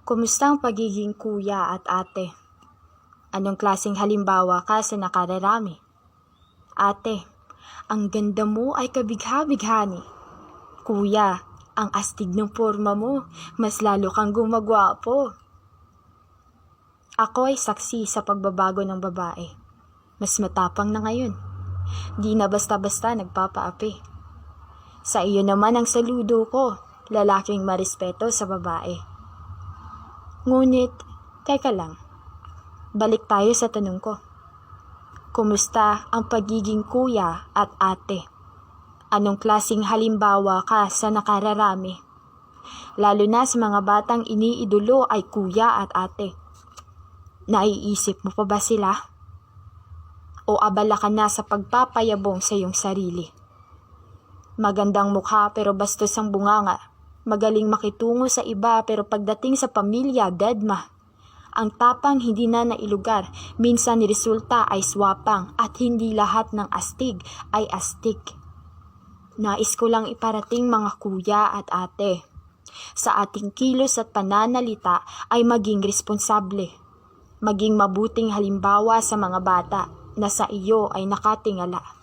Kumusta ang pagiging kuya at ate? Anong klaseng halimbawa ka sa nakararami? Ate, ang ganda mo ay kabigha-bighani. Kuya, ang astig ng forma mo, mas lalo kang gumagwapo. Ako ay saksi sa pagbabago ng babae. Mas matapang na ngayon. Di na basta-basta nagpapaapi. Sa iyo naman ang saludo ko, lalaking marespeto sa babae. Ngunit, teka lang. Balik tayo sa tanong ko. Kumusta ang pagiging kuya at ate? Anong klaseng halimbawa ka sa nakararami? Lalo na sa mga batang iniidolo ay kuya at ate. Naiisip mo pa ba sila? O abala ka na sa pagpapayabong sa iyong sarili? Magandang mukha pero bastos ang bunganga. Magaling makitungo sa iba pero pagdating sa pamilya, deadma. Ang tapang hindi na nailugar, minsan resulta ay swapang at hindi lahat ng astig ay astig. Nais ko lang iparating mga kuya at ate. Sa ating kilos at pananalita ay maging responsable. Maging mabuting halimbawa sa mga bata na sa iyo ay nakatingala.